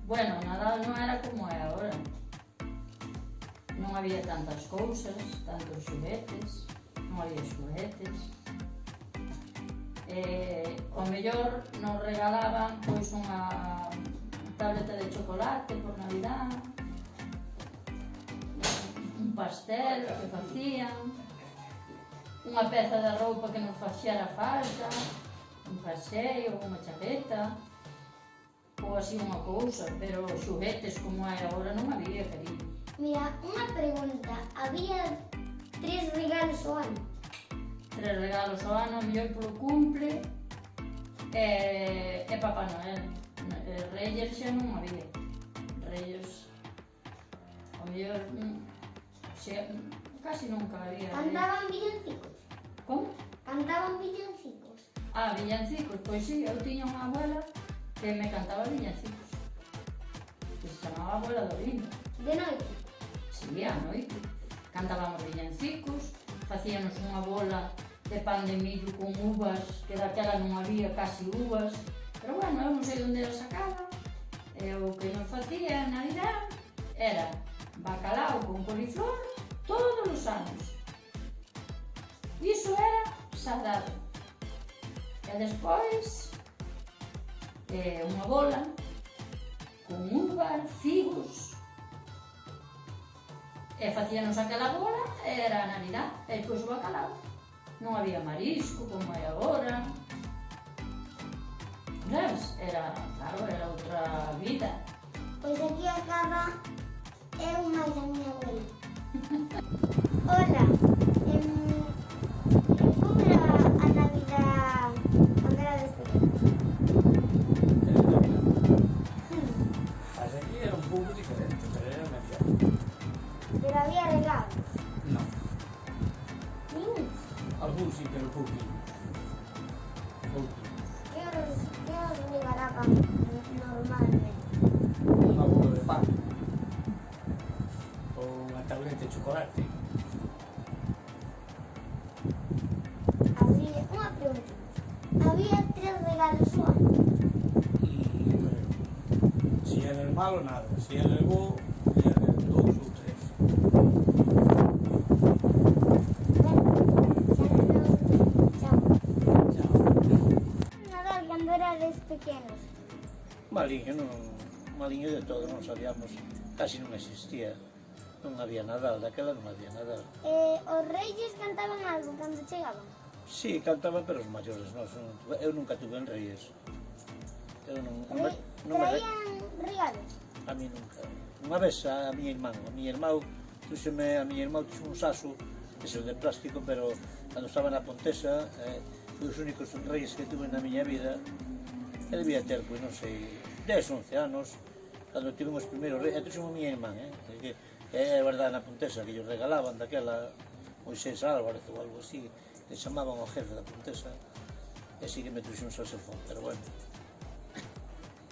Bueno, o Nadal non era como é agora. Non había tantas cousas, tantos xoguetes, non había xoguetes. O mellor nos regalaban pois unha tableta de chocolate por Navidad, un pastel que facían, unha peza de roupa que nos faxera falta, un paseo, unha chapeta, ou así unha cousa, pero xoguetes como é agora non había, cariño. Mira, unha pregunta. Había 3 regalos ao ano? 3 regalos ao ano, mellor polo cumple, e Papá Noel. Reyes xa non había. Reyes, ao mellor, casi nunca había. Cantaban villancicos? Como? Cantaban villancicos? Villancicos, pois sí, eu tiña unha abuela que me cantaba villancicos, que se chamaba Abuela Dorinda. De noite? Sí, a noite. Cantábamos villancicos, facíamos unha bola de pan de millo con uvas, que daquela non había casi uvas, pero bueno, eu non sei onde as sacaba. E o que nos facía en Navidad era bacalao con coliflor todos os anos. Iso era sagrado. E despois unha bola con uvas, figos, e facíanos aquela bola e era a Navidad. E depois o bacalao. Non había marisco como hai agora. Sabes? Era, claro, era outra vida. Pois aquí acaba eu máis a miña abuela. Hola, como era a Navidad cando era pequeno? As aquí era un pouco diferente, pero era mellor. Pero había regalos? Non, Nin? algún sí, pero pouquinho. Pouquinho. Que os regalaban normalmente? Unha bola de pan ou unha tableta de chocolate. Había unha pregunta. Había 3 regalos ao ano? Si era el malo, nada. Si era el bo, era 2 ou 3. Nadal cando erades pequenos? Maliño de todo, non sabíamos, casi non existía. Non había Nadal, daquela non había Nadal. Os reis cantaban algo cando chegaban? Sí, cantaban, pero os maiores, eu nunca tuve en Reyes. Eu non Traían regalos? A mí nunca. Unha vez a miña irmán tuxeme un saso, ese de plástico, pero cando estaba na Pontesa, foi os únicos reis que tuve na miña vida, e debía ter, pois non sei, 10, 11 anos, cando tivemos primeiro rei, e tuxeme a miña irmán, que é verdade na Pontesa, que lles regalaban daquela Moisés Álvarez ou algo así, que chamaban ao jefe da Pontesa, e así que me tuxe un saxofón, pero bueno,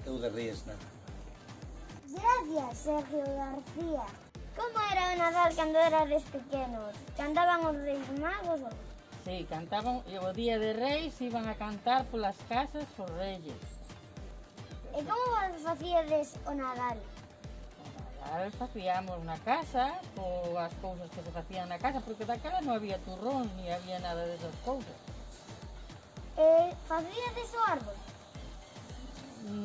eu de reis nada. Gracias, Sergio García. Como era o Nadal cando erades pequenos? Cantaban os reis magos ou? Sí, cantaban, e o día de Reis iban a cantar polas casas os reyes. E como vos facíades o Nadal? Ahora facíamos na casa, ou as cousas que se facían na casa, porque daquela non había turrón, ni había nada desas cousas. Facíades o árbol?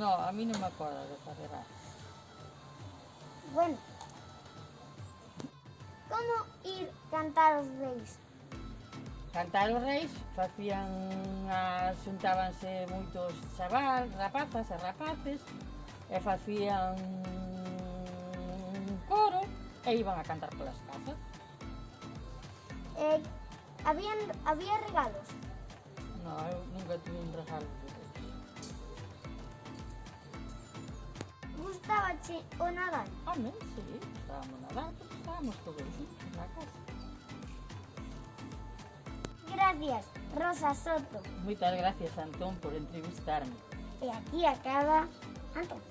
No, a mí non me acordo de facer nada. Bueno. Como ir cantar os reis? Cantar os reis, xuntábanse moitos rapazas e rapaces, e facían un coro, e iban a cantar polas casas. Había regalos? No, eu nunca tuve un regalo de reis. Gustábache o Nadal? Home, sí, estábamos Nadal, porque estábamos todos juntos na casa. Gracias, Rosa Soto. Moitas gracias, Antón, por entrevistarme. E aquí acaba Antón.